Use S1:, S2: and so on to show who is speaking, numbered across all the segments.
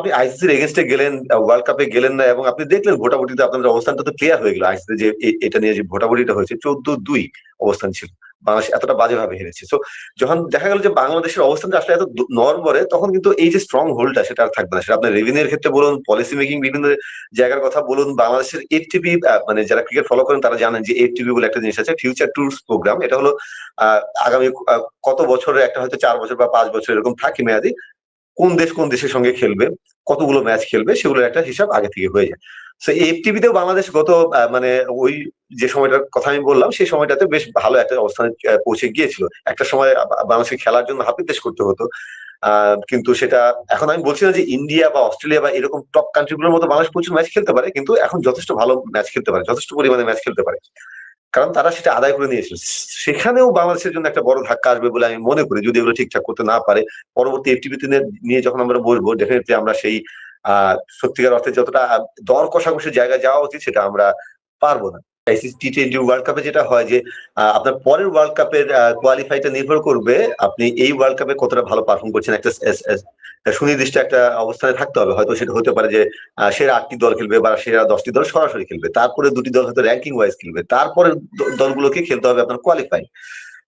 S1: আপনি আইসিসির এগেনস্টে গেলেন, ওয়ার্ল্ড কাপে গেলেন না, এবং আপনি দেখলেন ভোটাভুটিতে আপনাদের অবস্থানটা তো ক্লিয়ার হয়ে গেল। আইসিসি যে এটা নিয়ে যে ভোটাভুটিটা হয়েছে 14-2 অবস্থান ছিল, বাংলাদেশ এতটা বাজেভাবে হেরেছে। সো যখন দেখা গেল যে বাংলাদেশের অবস্থানটা আসলে এত নড়বড়ে, তখন কিন্তু এই যে স্ট্রং হোল্ডটা সেটা আর থাকবে না। সেটা আপনার রেভিনিউর ক্ষেত্রে বলুন, পলিসি মেকিং বিভিন্ন জায়গার কথা বলুন। বাংলাদেশের এফটিপি, মানে যারা ক্রিকেট ফলো করেন তারা জানেন যে এফটিপি বলে একটা জিনিস আছে, ফিউচার ট্যুরস প্রোগ্রাম। এটা হলো আগামী কত বছরের একটা, হয়তো 4 বছর বা 5 বছর এরকম থাকে মেয়াদি, কোন দেশ কোন দেশের সঙ্গে খেলবে, কতগুলো ম্যাচ খেলবে, সেগুলোর একটা হিসাব আগে থেকে হয়ে যায়। তো এফটিভিতেও বাংলাদেশ গত মানে ওই যে সময়টার কথা আমি বললাম, সেই সময়টাতে বেশ ভালো একটা অবস্থানে পৌঁছে গিয়েছিল। একটা সময় বাংলাদেশকে খেলার জন্য হাপিত্তেশ করতে হতো, কিন্তু সেটা এখন আমি বলছি না যে ইন্ডিয়া বা অস্ট্রেলিয়া বা এরকম টপ কান্ট্রি গুলোর মতো বাংলাদেশ প্রচুর ম্যাচ খেলতে পারে, কিন্তু এখন যথেষ্ট ভালো ম্যাচ খেলতে পারে, যথেষ্ট পরিমাণে ম্যাচ খেলতে পারে, কারণ তারা সেটা আদায় করে নিয়েছিল। সেখানেও বাংলাদেশের জন্য একটা বড় ধাক্কা আসবে বলে আমি মনে করি, যদি এগুলো ঠিকঠাক করতে না পারে। পরবর্তী এফটিপিতে নিয়ে যখন আমরা বলবো, ডেফিনেটলি আমরা সেই সত্যিকার অর্থে যতটা দর কষাকষির জায়গায় যাওয়া উচিত সেটা আমরা পারবো না। আইসিসি টি20 ওয়ার্ল্ড কাপে যেটা হয় যে আপনার পরের ওয়ার্ল্ড কাপের কোয়ালিফাইটা নির্ভর করবে আপনি এই ওয়ার্ল্ড কাপে কতটা ভালো পারফর্ম করছেন। একটা সুনির্দিষ্ট একটা অবস্থানে থাকতে হবে। হয়তো সেটা হতে পারে যে সেরা 8টি দল খেলবে বা সেরা 10টি দল সরাসরি খেলবে, তারপরে 2টি দল হয়তো র্যাঙ্কিং ওয়াইজ খেলবে, তারপরে দলগুলোকে খেলতে হবে আপনার কোয়ালিফাই।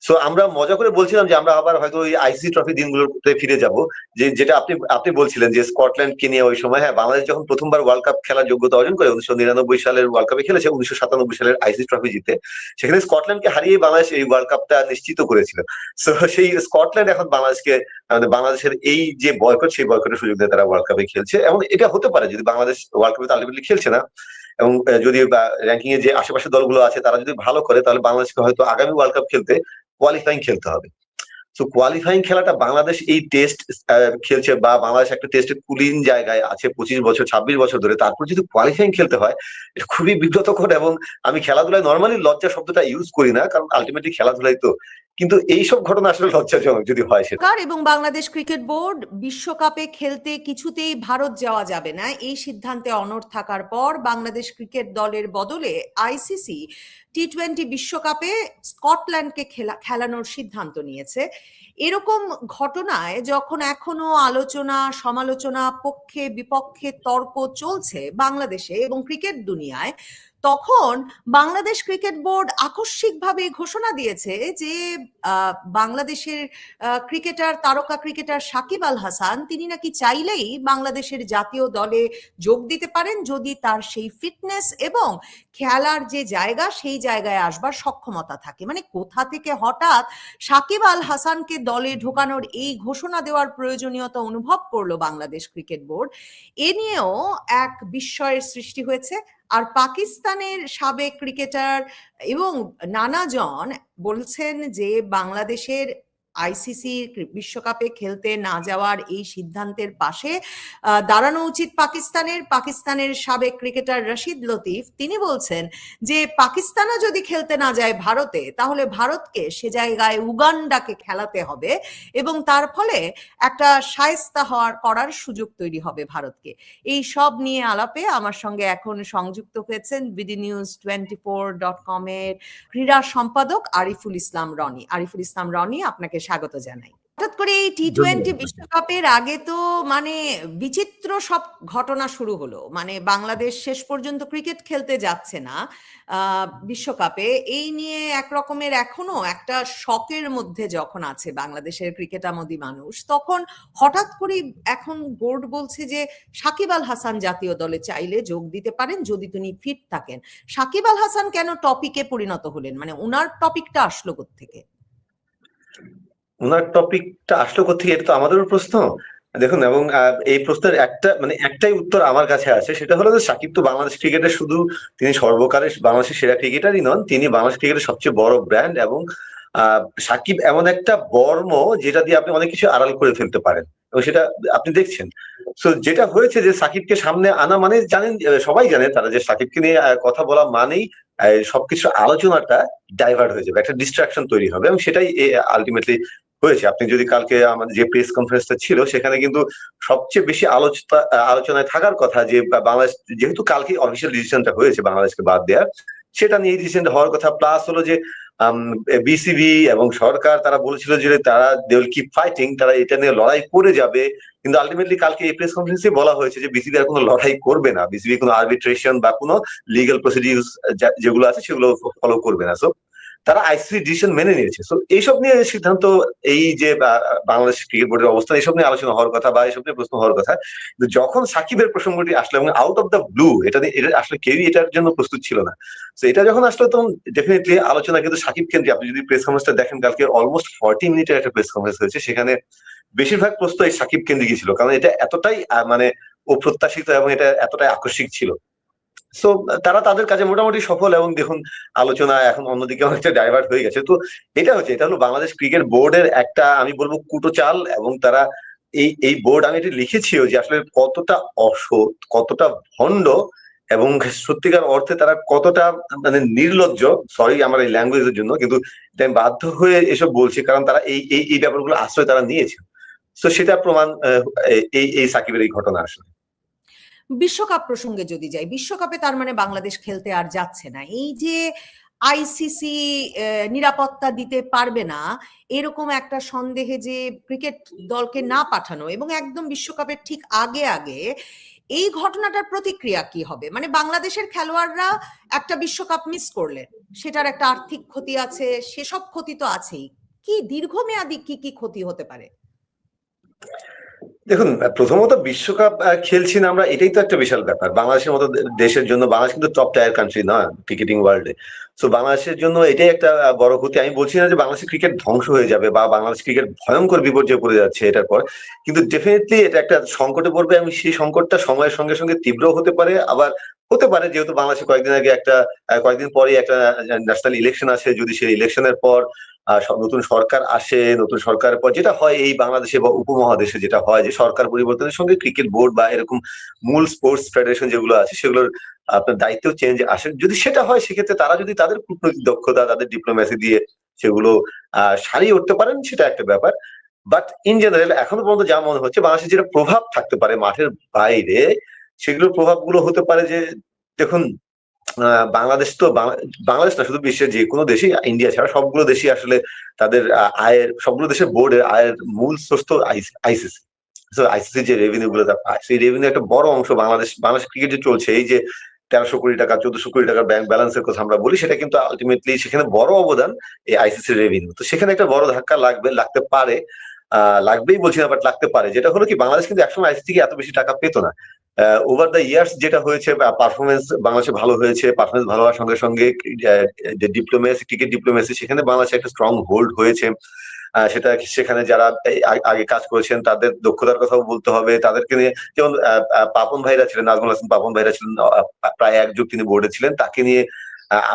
S1: সো আমরা মজা করে বলছিলাম যে আমরা আবার হয়তো ওই আইসিসি ট্রফি দিনগুলোতে ফিরে যাব, যেটা আপনি বলছিলেন যে স্কটল্যান্ডকে নিয়ে ওই সময়, হ্যাঁ, বাংলাদেশ যখন প্রথমবার ওয়ার্ল্ড কাপ খেলার যোগ্যতা অর্জন করে 1999 সালের ওয়ার্ল্ড কাপে খেলেছে, 1997 সালের আইসিসি ট্রফি জিতে, সেখানে স্কটল্যান্ডকে হারিয়ে বাংলাদেশ এই ওয়ার্ল্ড কাপটা নিশ্চিত করেছিল। সো সেই স্কটল্যান্ড এখন বাংলাদেশকে, মানে বাংলাদেশের এই যে বয়কট, সেই বয়কটের সুযোগ দিয়ে তারা ওয়ার্ল্ড কাপে খেলছে। এবং এটা হতে পারে যদি বাংলাদেশ ওয়ার্ল্ড কাপে আলটিমেটলি খেলছে না, এবং যদি র্যাঙ্কিং এ যে আশেপাশে দলগুলো আছে তারা যদি ভালো করে, তাহলে বাংলাদেশকে হয়তো আগামী ওয়ার্ল্ড কাপ খেলতে কোয়ালিফাইং খেলতে হবে। তো কোয়ালিফাইং খেলাটা বাংলাদেশ এই টেস্ট খেলছে, বা বাংলাদেশ একটা টেস্টের কুলিন জায়গায় আছে 25 বছর 26 বছর ধরে, তারপর যদি কোয়ালিফাইং খেলতে হয়, এটা খুবই বিব্রতকর। এবং আমি খেলাধুলায় নর্মালি লজ্জা শব্দটা ইউজ করি না, কারণ আলটিমেটলি খেলাধুলাই তো, কিন্তু এইসব ঘটনা আসলে লজ্জাজনক যদি হয় সেটা।
S2: এবং বাংলাদেশ ক্রিকেট বোর্ড বিশ্বকাপে খেলতে কিছুতেই ভারত যাওয়া যাবে না এই সিদ্ধান্তে অনড় থাকার পর বাংলাদেশ ক্রিকেট দলের বদলে আইসিসি টি20 বিশ্বকাপে স্কটল্যান্ডকে খেলানোর সিদ্ধান্ত নিয়েছে। এরকম ঘটনায় যখন এখনো আলোচনা সমালোচনা, পক্ষে বিপক্ষে তর্ক চলছে বাংলাদেশে এবং ক্রিকেট দুনিয়ায়, তখন বাংলাদেশ ক্রিকেট বোর্ড আকস্মিকভাবে ঘোষণা দিয়েছে যে বাংলাদেশের ক্রিকেটার, তারকা ক্রিকেটার সাকিব আল হাসান, তিনি নাকি চাইলেই বাংলাদেশের জাতীয় দলে যোগ দিতে পারেন যদি তার সেই ফিটনেস এবং খেলার যে জায়গা, সেই জায়গায় আসবার সক্ষমতা থাকে। মানে কোথা থেকে হঠাৎ সাকিব আল হাসানকে দলে ঢোকানোর এই ঘোষণা দেওয়ার প্রয়োজনীয়তা অনুভব করলো বাংলাদেশ ক্রিকেট বোর্ড, এ নিয়েও এক বিস্ময়ের সৃষ্টি হয়েছে। আর পাকিস্তানের সাবেক ক্রিকেটার এবং নানাজন বলছেন যে বাংলাদেশের আইসিসি বিশ্বকাপে খেলতে না যাওয়ার এই সিদ্ধান্তের পাশে দাঁড়ানো উচিত পাকিস্তানের সাবেক ক্রিকেটার রশিদ লতিফ, তিনি বলছেন যে পাকিস্তানও যদি খেলতে না যায় ভারতে, তাহলে ভারতকে সে জায়গায় উগান্ডাকে খেলাতে হবে এবং তার ফলে একটা শায়েস্তা করার সুযোগ তৈরি হবে ভারতকে। এই সব নিয়ে আলাপে আমার সঙ্গে এখন সংযুক্ত হয়েছেন bdnews24.com এর ক্রীড়া সম্পাদক আরিফুল ইসলাম রনি। আপনাকে স্বাগত জানাই। হঠাৎ করে এই টি20 বিশ্বকাপের আগে তো মানে বিচিত্র সব ঘটনা শুরু হলো, মানে বাংলাদেশ শেষ পর্যন্ত ক্রিকেট খেলতে যাচ্ছে না বিশ্বকাপে, এই নিয়ে একরকমের এখনো একটা শকের মধ্যে যখন আছে বাংলাদেশের ক্রিকেটামোদী মানুষ, তখন হঠাৎ করে এখন বোর্ড বলছে যে সাকিব আল হাসান জাতীয় দলে চাইলে যোগ দিতে পারেন যদি তিনি ফিট থাকেন। সাকিব আল হাসান কেন টপিকে পরিণত হলেন? মানে ওনার টপিকটা আসলো কোত্থেকে?
S1: ওনার টপিকটা আসলো কোথেকে, এটা তো আমাদেরও প্রশ্ন। দেখুন, এবং এই প্রশ্নের একটাই উত্তর আমার কাছে আছে, সেটা হলো যে সাকিব তো বাংলাদেশ ক্রিকেটের শুধু, তিনি সর্বকালের বাংলাদেশের সেরা ক্রিকেটারই নন, তিনি বাংলাদেশ ক্রিকেটের সবচেয়ে বড় ব্র্যান্ড। এবং সাকিব এমন একটা বর্ম যেটা দিয়ে আপনি অনেক কিছু আড়াল করে ফেলতে পারেন, এবং সেটা আপনি দেখছেন। তো যেটা হয়েছে যে সাকিবকে সামনে আনা মানে, জানেন, সবাই জানে তারা, যে সাকিবকে নিয়ে কথা বলা মানেই সবকিছু আলোচনাটা ডাইভার্ট হয়ে যাবে, একটা ডিস্ট্রাকশন তৈরি হবে, এবং সেটাই আলটিমেটলি হয়েছে। আপনি যদি কালকে আমাদের যে প্রেস কনফারেন্সটা ছিল, সেখানে কিন্তু সবচেয়ে বেশি আলোচনায় থাকার কথা যে বাংলাদেশ, যেহেতু কালকে অফিসিয়াল ডিসিশনটা হয়েছে বাংলাদেশকে বাদ দেওয়ার, সেটা নিয়ে ডিসিশনটা হওয়ার কথা। প্লাস হলো যে বিসিবি এবং সরকার তারা বলেছিল যে তারা দে উইল কিপ ফাইটিং, তারা এটা নিয়ে লড়াই করে যাবে, কিন্তু আলটিমেটলি কালকে এই প্রেস কনফারেন্সে বলা হয়েছে যে বিসিবি আর কোনো লড়াই করবে না, বিসিবি কোনো আরবিট্রেশন বা কোনো লিগাল প্রসিডিউর যেগুলো আছে সেগুলো ফলো করবে না। সো তারা আইসিসি ডিসিশন মেনে নিয়েছে। সো এইসব নিয়ে সিদ্ধান্ত, এই যে বাংলাদেশ ক্রিকেট বোর্ডের অবস্থান, এইসব নিয়ে আলোচনা হওয়ার কথা বা এইসব নিয়ে প্রশ্ন হওয়ার কথা। কিন্তু যখন সাকিবের প্রসঙ্গটি আসলো এবং আউট অফ দ্য ব্লু, এটা আসলে কেউই এটার জন্য প্রস্তুত ছিল না। তো এটা যখন আসলো তখন ডেফিনেটলি আলোচনা কিন্তু সাকিব কেন্দ্রে। আপনি যদি প্রেস কনফারেন্সটা দেখেন, কালকে অলমোস্ট 40 মিনিটের একটা প্রেস কনফারেন্স হয়েছে, সেখানে বেশিরভাগ প্রশ্ন এই সাকিব কেন্দ্রিকই ছিল, কারণ এটা এতটাই মানে অপ্রত্যাশিত এবং এটা এতটাই আকস্মিক ছিল। সো তারা তাদের কাজে মোটামুটি সফল, এবং দেখুন আলোচনা এখন অন্যদিকে অনেকটা ডাইভার্ট হয়ে গেছে। তো এটা হলো বাংলাদেশ ক্রিকেট বোর্ডের একটা, আমি বলবো, কুটো চাল। এবং তারা এই বোর্ড, আমি এটা লিখেছিও যে আসলে কতটা অসৎ, কতটা ভণ্ড, এবং সত্যিকার অর্থে তারা কতটা মানে নির্লজ্জ। সরি আমার এই ল্যাঙ্গুয়েজের জন্য, কিন্তু এটা আমি বাধ্য হয়ে এসব বলছি, কারণ তারা এই এই এই ব্যাপারগুলো আশ্রয় তারা নিয়েছে। তো সেটা প্রমাণ এই সাকিবের এই ঘটনা আসলে।
S2: বিশ্বকাপ প্রসঙ্গে যদি যাই, বিশ্বকাপে তার মানে বাংলাদেশ খেলতে আর যাচ্ছে না। এই যে আইসিসি নিরাপত্তা দিতে পারবে না, এরকম একটা সন্দেহে যে ক্রিকেট দলকে না পাঠানো, এবং একদম বিশ্বকাপের ঠিক আগে আগে এই ঘটনাটার প্রতিক্রিয়া কি হবে? মানে বাংলাদেশের খেলোয়াড়রা একটা বিশ্বকাপ মিস করলেন, সেটার একটা আর্থিক ক্ষতি আছে, সেসব ক্ষতি তো আছেই। কি দীর্ঘমেয়াদী কি কি ক্ষতি হতে পারে?
S1: দেখুন, প্রথমত বিশ্বকাপ খেলছি না আমরা, এটাই তো একটা বিশাল ব্যাপার বাংলাদেশের মতো দেশের জন্য। বাংলাদেশ কিন্তু টপ টায়ার কান্ট্রি না ক্রিকেটিং ওয়ার্ল্ডে। তো বাংলাদেশের জন্য এটাই একটা বড় ক্ষতি। আমি বলছি না যে বাংলাদেশের ক্রিকেট ধ্বংস হয়ে যাবে বা বাংলাদেশ ক্রিকেট ভয়ঙ্কর বিপর্যয়ে পড়ে যাচ্ছে এটার পর, কিন্তু ডেফিনেটলি এটা একটা সংকটে পড়বে, এবং সেই সংকটটা সময়ের সঙ্গে সঙ্গে তীব্র হতে পারে। আবার হতে পারে, যেহেতু বাংলাদেশে কয়েকদিন আগে একটা কয়েকদিন পরে একটা ন্যাশনাল ইলেকশন আছে, যদি সেই ইলেকশনের পর নতুন সরকার আসে, নতুন সরকারের পর যেটা হয় এই বাংলাদেশে বা উপমহাদেশে, যেটা হয় যে সরকার পরিবর্তনের সঙ্গে ক্রিকেট বোর্ড বা এরকম মূল স্পোর্টস ফেডারেশন যেগুলো আছে সেগুলোর আপনার দায়িত্ব চেঞ্জ আসে। যদি সেটা হয়, সেক্ষেত্রে তারা যদি তাদের কূটনৈতিক দক্ষতা, তাদের ডিপ্লোমেসি দিয়ে সেগুলো সারিয়ে উঠতে পারেন, সেটা একটা ব্যাপার। বাট ইন জেনারেল এখনো পর্যন্ত যা মনে হচ্ছে, বাংলাদেশের যেটা প্রভাব থাকতে পারে মাঠের বাইরে, সেগুলোর প্রভাবগুলো হতে পারে যে, দেখুন, বাংলাদেশ তো বাংলাদেশ না, শুধু বিশ্বের যে কোনো দেশই, ইন্ডিয়া ছাড়া সবগুলো দেশই আসলে তাদের সবগুলো দেশের বোর্ডের আয়ের মূল সোর্স তো আইসিসি। আইসিসি যে রেভিনিউ গুলো পায়, সেই রেভিনিউ একটা বড় অংশ বাংলাদেশ ক্রিকেট যে চলছে, এই যে 1300 কোটি টাকা, 1400 কোটি টাকার ব্যাংক ব্যালেন্সের কথা আমরা বলি, সেটা কিন্তু আলটিমেটলি সেখানে বড় অবদান এই আইসিসির রেভিনিউ। তো সেখানে একটা বড় ধাক্কা লাগতে পারে। লাগবেই বলছি না, বাট লাগতে পারে। যেটা হলো কি, বাংলাদেশ কিন্তু একসময় আইসিসি থেকে এত বেশি টাকা পেতো না। ওভার দ্য ইয়ার্স যেটা হয়েছে, পারফরমেন্স বাংলাদেশে ভালো হয়েছে, পারফরমেন্স ভালো হওয়ার সঙ্গে সঙ্গে যে ডিপ্লোমেসি, ক্রিকেট ডিপ্লোমেসি, সেখানে বাংলাদেশে একটা স্ট্রং হোল্ড হয়েছে। সেটা সেখানে যারা আগে কাজ করেছেন তাদের দক্ষতার কথাও বলতে হবে, তাদেরকে নিয়ে। যেমন পাপন ভাইরা ছিলেন, নাজমুল হাসান পাপন ভাইরা ছিলেন, প্রায় এক যুগ তিনি বোর্ডে ছিলেন। তাকে নিয়ে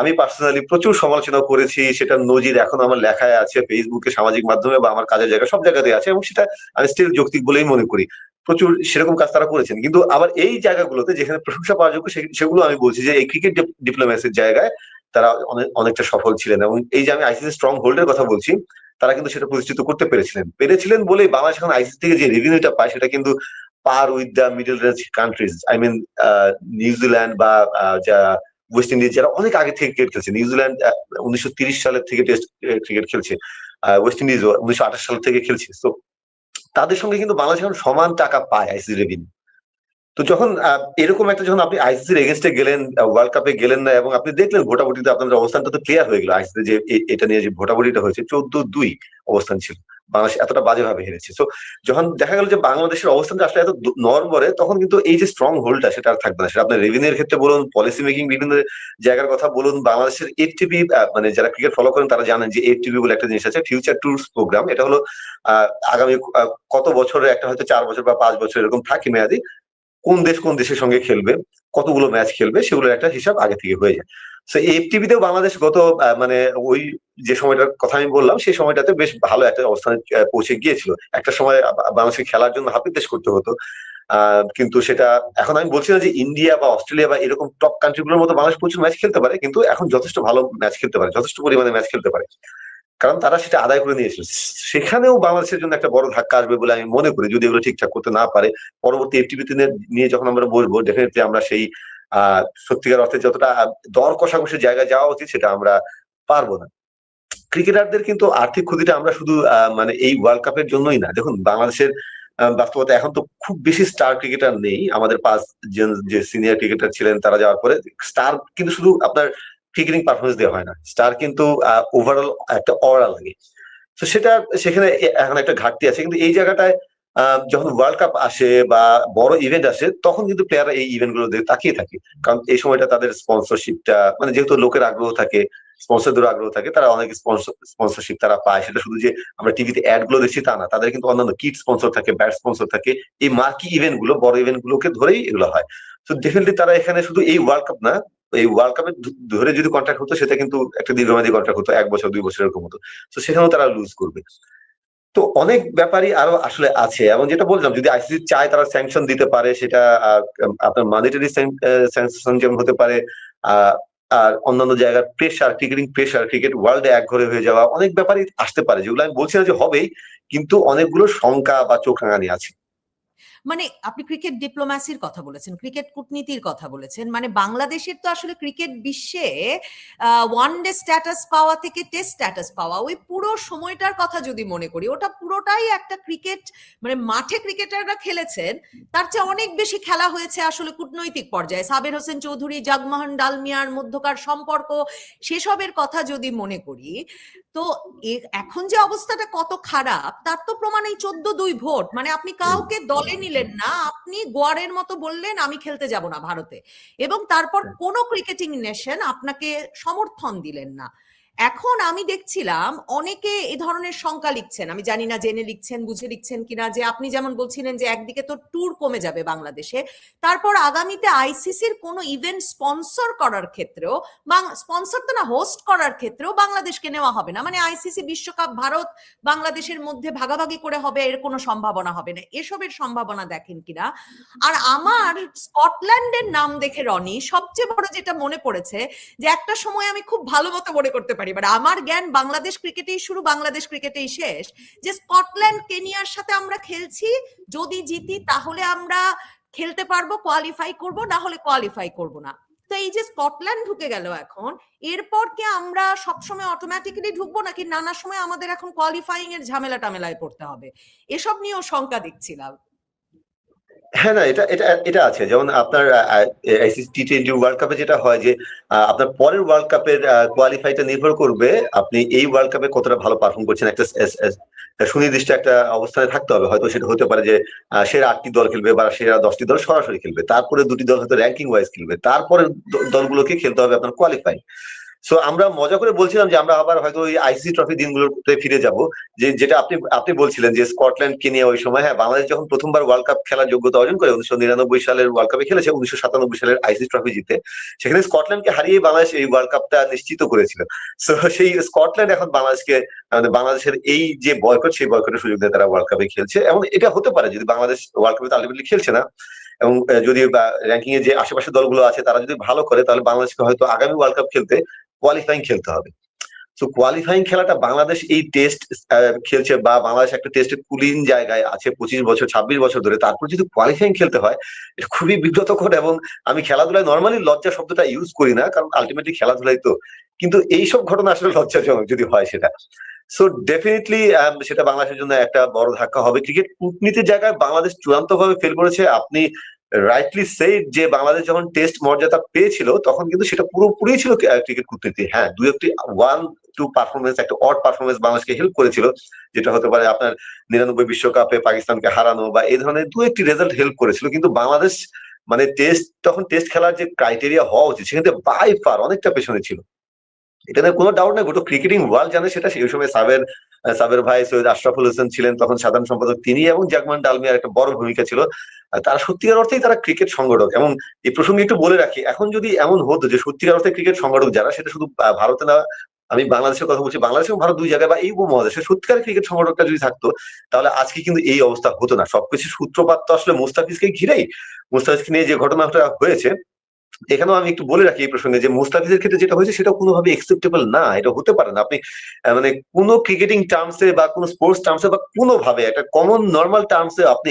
S1: আমি পার্সোনালি প্রচুর সমালোচনা করেছি, সেটা নজির এখন আমার লেখায় আছে, ফেসবুকে, সামাজিক মাধ্যমে বা আমার কাজের জায়গা সব জায়গাতে আছে, এবং সেটা আমি স্টিল যৌক্তিক বলেই মনে করি। প্রচুর সেরকম কাজ তারা করেছেন। কিন্তু আবার এই জায়গাগুলোতে যেখানে প্রশংসা পাওয়ার যোগ্য, সেগুলো আমি বলছি যে এই ক্রিকেট ডিপ্লোমেসির জায়গায় তারা অনেকটা সফল ছিলেন। এবং এই যে আমি আইসিসি স্ট্রং হোল্ডের কথা বলছি, তারা কিন্তু সেটা প্রতিষ্ঠিত করতে পেরেছিলেন বলেই বাংলাদেশ এখন আইসিসি থেকে যে রেভিনিউটা পায়, সেটা কিন্তু par with the middle range countries. I mean New Zealand বা যা ওয়েস্ট ইন্ডিজ, যারা অনেক আগে থেকে ক্রিকেট খেলছে। নিউজিল্যান্ড 1930 সালের থেকে টেস্ট ক্রিকেট খেলছে, ওয়েস্ট ইন্ডিজ 1928 সাল থেকে খেলছে। তো তাদের সঙ্গে কিন্তু বাংলাদেশ এখন সমান টাকা পায় আইসিসি রেভিনিউ। তো যখন এরকম একটা, যখন আপনি আইসিসির এগেনস্টে গেলেন, ওয়ার্ল্ড কাপে গেলেন না, এবং আপনি দেখলেন ভোটাভুটিতে আপনাদের অবস্থানটা তো ক্লিয়ার হয়ে গেল। আইসিসি যে এটা নিয়ে যে ভোটাভুটিটা হয়েছে, 14-2 অবস্থান ছিল, বাংলাদেশ এতটা বাজেভাবে হেরেছে। তো যখন দেখা গেল যে বাংলাদেশের অবস্থানটা আসলে এত নড়বড়ে, তখন কিন্তু এই যে স্ট্রং হোল্ডটা, সেটা আর থাকবে না। সেটা আপনার রেভিনিউর ক্ষেত্রে বলুন, পলিসি মেকিং বিভিন্ন জায়গার কথা বলুন। বাংলাদেশের এফটিপি, মানে যারা ক্রিকেট ফলো করেন তারা জানেন যে এফটিপি বলে একটা জিনিস আছে, ফিউচার ট্যুরস প্রোগ্রাম। এটা হলো আগামী কত বছরের একটা, হয়তো 4 বছর বা 5 বছর এরকম থাকে মেয়াদি, কোন দেশের সঙ্গে খেলবে, কতগুলো ম্যাচ খেলবে, সেগুলোর একটা হিসাব আগে থেকে হয়ে যায়। তো এই টিভিতেও বাংলাদেশ গত মানে ওই যে সময়টার কথা আমি বললাম, সেই সময়টাতে বেশ ভালো একটা অবস্থানে পৌঁছে গিয়েছিল। একটা সময় বাংলাদেশকে খেলার জন্য হাপিত্তেশ করতে হতো। কিন্তু সেটা এখন, আমি বলছি না যে ইন্ডিয়া বা অস্ট্রেলিয়া বা এরকম টপ কান্ট্রি গুলোর মতো বাংলাদেশ প্রচুর ম্যাচ খেলতে পারে, কিন্তু এখন যথেষ্ট ভালো ম্যাচ খেলতে পারে, যথেষ্ট পরিমাণে ম্যাচ খেলতে পারে, কারণ তারা সেটা আদায় করে নিয়েছিল। সেখানেও বাংলাদেশের জন্য একটা বড় ধাক্কা আসবে বলে আমি মনে করি, যদি এগুলো ঠিকঠাক করতে না পারে। পরবর্তী এফটিপিতে নিয়ে যখন আমরা বলবো, ডেফিনেটলি আমরা সেই সত্যিকার অর্থে যতটা দর কষাকষির জায়গায় যাওয়া উচিত, সেটা আমরা পারবো না। ক্রিকেটারদের কিন্তু আর্থিক ক্ষতিটা আমরা শুধু মানে এই ওয়ার্ল্ড কাপের জন্যই না। দেখুন, বাংলাদেশের বাস্তবতা এখন তো খুব বেশি স্টার ক্রিকেটার নেই। আমাদের 5 জন যে সিনিয়র ক্রিকেটার ছিলেন তারা যাওয়ার পরে স্টার কিন্তু শুধু আপনার ক্রিকেটিং পারফরমেন্স দেওয়া হয় না, স্টার কিন্তু ওভারঅল একটা অরা লাগে। তো সেটা সেখানে এখন একটা ঘাটতি আছে। কিন্তু এই জায়গাটায় যখন ওয়ার্ল্ড কাপ আসে বা বড় ইভেন্ট আসে তখন কিন্তু প্লেয়াররা এই ইভেন্ট গুলো তাকিয়ে থাকে, কারণ এই সময়টা তাদের স্পন্সরশিপটা মানে যেহেতু লোকের আগ্রহ থাকে, স্পন্সরদের আগ্রহ থাকে, তারা অনেক স্পন্সরশিপ তারা পায়। সেটা শুধু যে আমরা টিভিতে অ্যাড গুলো দেখছি তা না, তাদের কিন্তু অন্যান্য কিট স্পন্সর থাকে, ব্যাট স্পন্সর থাকে। এই মার্কি ইভেন্ট গুলো, বড় ইভেন্ট গুলোকে ধরেই এগুলো হয়। তো ডেফিনেটলি তারা এখানে শুধু এই ওয়ার্ল্ড কাপ না, এই ওয়ার্ল্ড কাপে ধরে যদি কন্ট্রাক্ট হতো সেটা কিন্তু একটা দীর্ঘমেয়াদী কন্ট্রাক্ট হতো, 1 বছর 2 বছর এরকম হতো। তো সেখানেও তারা লুজ করবে। তো অনেক ব্যাপারই আরো আসলে আছে, এবং যেটা বললাম যদি আইসিসি চায় তারা স্যাংশন দিতে পারে, সেটা আপনার মানিটারি স্যাংশন যেমন হতে পারে, আহ আর অন্যান্য জায়গার প্রেশার, ক্রিকেটিং প্রেশার, ক্রিকেট ওয়ার্ল্ডে একঘরে হয়ে যাওয়া, অনেক ব্যাপারই আসতে পারে, যেগুলো আমি বলছি না যে হবেই, কিন্তু অনেকগুলো শঙ্কা বা চোখ রাঙানি আছে।
S2: মানে আপনি ক্রিকেট ডিপ্লোম্যাসির কথা বলেছেন, ক্রিকেট কূটনীতির কথা বলেছেন, মানে বাংলাদেশের তো আসলে ক্রিকেট বিশ্বে ওয়ান ডে স্ট্যাটাস পাওয়া থেকে টেস্ট স্ট্যাটাস পাওয়া, ওই পুরো সময়টার কথা যদি মনে করি, ওটা পুরোটাই একটা ক্রিকেট, মানে মাঠে ক্রিকেটাররা খেলেছেন, তার চেয়ে অনেক বেশি খেলা হয়েছে আসলে কূটনৈতিক পর্যায়ে। সাবের হোসেন চৌধুরী, জাগমোহন ডালমিয়ার মধ্যকার সম্পর্ক, সেসবের কথা যদি মনে করি, তো এখন যে অবস্থাটা কত খারাপ তার তো প্রমাণ এই 14-2 ভোট। মানে আপনি কাউকে দলে নিলেন না, আপনি গোয়ারের মতো বললেন আমি খেলতে যাব না ভারতে, এবং তারপর কোনো ক্রিকেটিং নেশন আপনাকে সমর্থন দিলেন না। এখন আমি দেখছিলাম অনেকে এ ধরনের শঙ্কা লিখছেন, আমি জানি না জেনে লিখছেন বুঝে লিখছেন কিনা, যে আপনি যেমন বলছিলেন যে একদিকে তো ট্যুর কমে যাবে বাংলাদেশে, তারপর আগামীতে আইসিসির কোনো ইভেন্ট স্পন্সর করার ক্ষেত্রেও, বা স্পন্সর তো না, হোস্ট করার ক্ষেত্রেও বাংলাদেশকে নেওয়া হবে না। মানে আইসিসি বিশ্বকাপ ভারত বাংলাদেশের মধ্যে ভাগাভাগি করে হবে, এর কোনো সম্ভাবনা হবে না। এসবের সম্ভাবনা দেখেন কিনা? আর আমার স্কটল্যান্ডের নাম দেখে রনি সবচেয়ে বড় যেটা মনে পড়েছে, যে একটা সময় আমি খুব ভালো মতো মনে করতে পারি, মানে আমার জ্ঞান বাংলাদেশ ক্রিকেটেই শুরু, বাংলাদেশ ক্রিকেটেই শেষ, যে স্কটল্যান্ড কেনিয়ার সাথে আমরা খেলছি, যদি জিতি তাহলে আমরা খেলতে পারবো, কোয়ালিফাই করব, না হলে কোয়ালিফাই করব না। তো এই যে স্কটল্যান্ড ঢুকে গেল এখন, এরপর কি আমরা সবসময় অটোমেটিক্যালি ঢুকবো, নাকি নানা সময় আমাদের এখন কোয়ালিফাইং এর ঝামেলা টামেলায় পড়তে হবে? এসব নিয়েও শঙ্কা দেখছিলাম।
S1: হ্যাঁ, না, এটা এটা এটা আছে। যেমন আপনার আইসিসি টি-20 ওয়ার্ল্ড কাপে যেটা হয় যে আপনার পরের ওয়ার্ল্ড কাপের কোয়ালিফাইটা নির্ভর করবে আপনি এই ওয়ার্ল্ড কাপে কতটা ভালো পারফর্ম করছেন। একটা সুনির্দিষ্ট একটা অবস্থানে থাকতে হবে। হয়তো সেটা হতে পারে যে সেরা 8টি দল খেলবে বা সেরা 10টি দল সরাসরি খেলবে, তারপরে 2টি দল হয়তো র্যাঙ্কিং ওয়াইজ খেলবে, তারপরে দলগুলোকে খেলতে হবে আপনার কোয়ালিফাই। সো আমরা মজা করে বলছিলাম যে আমরা আবার হয়তো ওই আইসিসি ট্রফি দিনগুলোতে ফিরে যাব, যে যেটা আপনি আপনি বলছিলেন যে স্কটল্যান্ড কে নিয়ে ওই সময়। হ্যাঁ, বাংলাদেশ যখন প্রথমবার ওয়ার্ল্ড কাপ খেলার যোগ্যতা অর্জন করে 1999 সালের ওয়ার্ল্ড কাপে খেলেছে, 1997 সালের আইসিসি ট্রফি জিতে, সেখানে স্কটল্যান্ডকে হারিয়ে বাংলাদেশ এই ওয়ার্ল্ড কাপটা নিশ্চিত করেছিল। সো সেই স্কটল্যান্ড এখন বাংলাদেশকে, বাংলাদেশের এই যে বয়কট, সেই বয়কটের সুযোগ দিয়ে তারা ওয়ার্ল্ড কাপে খেলছে। এবং এটা হতে পারে যদি বাংলাদেশ ওয়ার্ল্ড কাপে আলটিমেটলি খেলছে না, এবং যদি র্যাঙ্কিং এ যে আশেপাশে দলগুলো আছে তারা যদি ভালো করে, তাহলে বাংলাদেশকে হয়তো আগামী ওয়ার্ল্ড কাপ খেলতে কোয়ালিফাইং খেলতে হবে। তো কোয়ালিফাইং খেলাটা বাংলাদেশ এই টেস্ট খেলছে, বা বাংলাদেশ একটা টেস্টের কুলিন জায়গায় আছে 25 বছর 26 বছর ধরে, তারপর যদি কোয়ালিফাইং খেলতে হয়, এটা খুবই বিব্রতকর। এবং আমি খেলাধুলায় নর্মালি লজ্জা শব্দটা ইউজ করি না, কারণ আলটিমেটলি খেলাধুলাই তো, কিন্তু এইসব ঘটনা আসলে লজ্জাজনক যদি হয় সেটা। সো ডেফিনেটলি সেটা বাংলাদেশের জন্য একটা বড় ধাক্কা হবে। ক্রিকেট কূটনীতির জায়গায় বাংলাদেশ চূড়ান্ত ভাবে ফেল করেছে। আপনি রাইটলি সেইড যে বাংলাদেশ যখন টেস্ট মর্যাদা পেয়েছিল তখন কিন্তু সেটা পুরোপুরি ছিল ক্রিকেট কূটনীতি। হ্যাঁ, দুই একটি 1-2 পারফরমেন্স, একটা অড পারফরমেন্স বাংলাদেশকে হেল্প করেছিল, যেটা হতে পারে আপনার 99 বিশ্বকাপে পাকিস্তানকে হারানো, বা এই ধরনের দু একটি রেজাল্ট হেল্প করেছিল। কিন্তু বাংলাদেশ মানে টেস্ট, তখন টেস্ট খেলার যে ক্রাইটেরিয়া হওয়া উচিত সেখানে বাই ফার অনেকটা পেছনে ছিল। এটা নিয়ে কোনো ডাউট নেই, গোটা ক্রিকেটিং ওয়ার্ল্ড জানে সেটা। সেই সময় সাবের ভাই সৈয়দ আশরাফুল হোসেন ছিলেন তখন সাধারণ সম্পাদক, তিনি এবং জাগমান ডালমিয়ার একটা বড় ভূমিকা ছিল। তারা সত্যিকার অর্থেই তারা ক্রিকেট সংগঠক। এবং এই প্রসঙ্গে একটু বলে রাখি, এখন যদি এমন হতো যে সত্যিকার অর্থে ক্রিকেট সংগঠক যারা, সেটা শুধু ভারতে না, আমি বাংলাদেশের কথা বলছি, বাংলাদেশ এবং ভারত দুই জায়গায়, বা এই উপমহাদেশে সত্যিকার ক্রিকেট সংগঠকটা যদি থাকতো, তাহলে আজকে কিন্তু এই অবস্থা হতো না। সবকিছু সূত্রপাত তো আসলে মুস্তাফিজকে ঘিরেই। মুস্তাফিজকে নিয়ে যে ঘটনাটা হয়েছে, এখানেও আমি একটু বলে রাখি এই প্রসঙ্গে, যে মুস্তাফিজের ক্ষেত্রে যেটা হয়েছে সেটা কোনোভাবে একসেপ্টেবল না, এটা হতে পারে না। আপনি মানে কোনো ক্রিকেটিং টার্মসে বা কোনো স্পোর্টস টার্মসে বা কোনোভাবে একটা কমন নর্মাল টার্মসে আপনি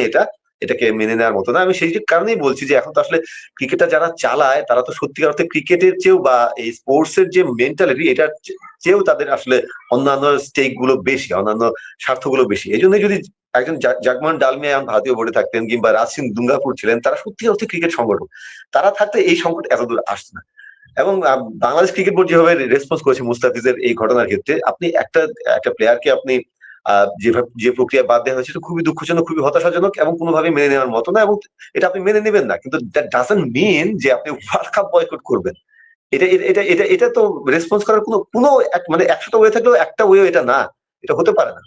S1: এটাকে মেনে নেওয়ার মতো না। আমি সেই কারণেই বলছি যে এখন তো আসলে ক্রিকেটটা যারা চালায় তারা তো সত্যিকার অর্থে ক্রিকেটের চেয়েও, বা এই স্পোর্টস এর যে মেন্টালিটি, এটার চেয়েও তাদের আসলে অন্যান্য স্টেক গুলো বেশি, অন্যান্য স্বার্থগুলো বেশি। এই জন্য যদি একজন জাগমোহন ডালমিয়া এখন ভারতীয় বোর্ডে থাকতেন, কিংবা রাজ সিং দুঙ্গাপুর ছিলেন, তারা সত্যি অর্থে ক্রিকেট সংগঠক। তারা থাকতে এই সংকট এতদূর আসছে না। এবং বাংলাদেশ ক্রিকেট বোর্ড যেভাবে রেসপন্স করেছে মুস্তাফিজের এই ঘটনার ক্ষেত্রে, আপনি একটা একটা প্লেয়ারকে আপনি যেভাবে যে প্রক্রিয়া বাদ দেওয়া হয়েছে, খুবই দুঃখজনক, খুবই হতাশাজনক, এবং কোনোভাবে মেনে নেওয়ার মতো না, এবং এটা আপনি মেনে নেবেন না। কিন্তু দ্যাট ডাজন্ট মিন যে আপনি ওয়ার্ল্ড কাপ বয়কট করবেন। এটা এটা এটা এটা তো রেসপন্স করার কোনো মানে 100টা ওয়ে থাকলেও একটা ওয়ে এটা না, এটা হতে পারে না।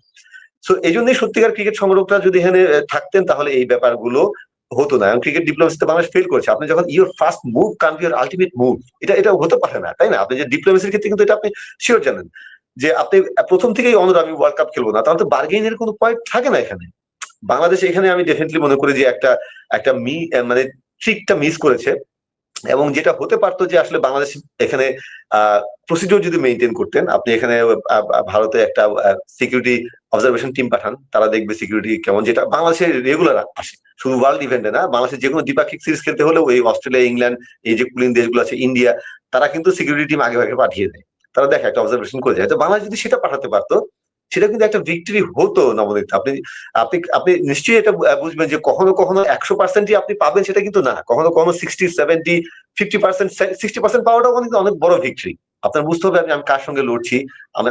S1: সো এই জন্যই সত্যিকার ক্রিকেট সংগঠকরা যদি এখানে থাকতেন, তাহলে এই ব্যাপারগুলো হতো না। এবং ক্রিকেট ডিপ্লোমেসিতে বাংলাদেশ ফেল করেছে। আপনি যখন ইউর ফার্স্ট মুভ কান বি ইউর আলটিমেট মুভ, এটা হতে পারে না, তাই না? আপনি যে ডিপ্লোমেসির ক্ষেত্রে কিন্তু এটা আপনি শিওর জানেন যে আপনি প্রথম থেকেই অনর আমি ওয়ার্ল্ড কাপ খেলবো না, তাহলে তো বার্গেইনের কোনো পয়েন্ট থাকে না এখানে। বাংলাদেশ এখানে আমি ডেফিনেটলি মনে করি যে একটা একটা মানে ট্রিকটা মিস করেছে। এবং যেটা হতে পারতো যে আসলে বাংলাদেশ এখানে প্রসিডিওর যদি মেনটেন করতেন, আপনি এখানে ভারতে একটা সিকিউরিটি অবজারভেশন টিম পাঠান, তারা দেখবে সিকিউরিটি কেমন, যেটা বাংলাদেশে রেগুলার আসে, শুধু ওয়ার্ল্ড ইভেন্টে না, বাংলাদেশের যে কোনো দ্বিপাক্ষিক সিরিজ খেলতে হলেও এই অস্ট্রেলিয়া, ইংল্যান্ড, এই যে কুলিন দেশগুলো আছে, ইন্ডিয়া, তারা কিন্তু সিকিউরিটি টিম আগে আগে পাঠিয়ে দেয়, তারা দেখে একটা অবজারভেশন করে যায়। তো বাংলাদেশ যদি সেটা পাঠাতে পারতো, সেটা কিন্তু একটা ভিক্টরি হতো নবনীত। আপনি আপনি আপনি নিশ্চয়ই এটা বুঝবেন যে কখনো কখনো 100%ই আপনি পাবেন সেটা কিন্তু না, কখনো কখনো 60, 70, 50%, 60% পাওয়াটাও কিন্তু অনেক বড় ভিক্টরি। আপনার বুঝতে হবে আমি কার সঙ্গে লড়ছি,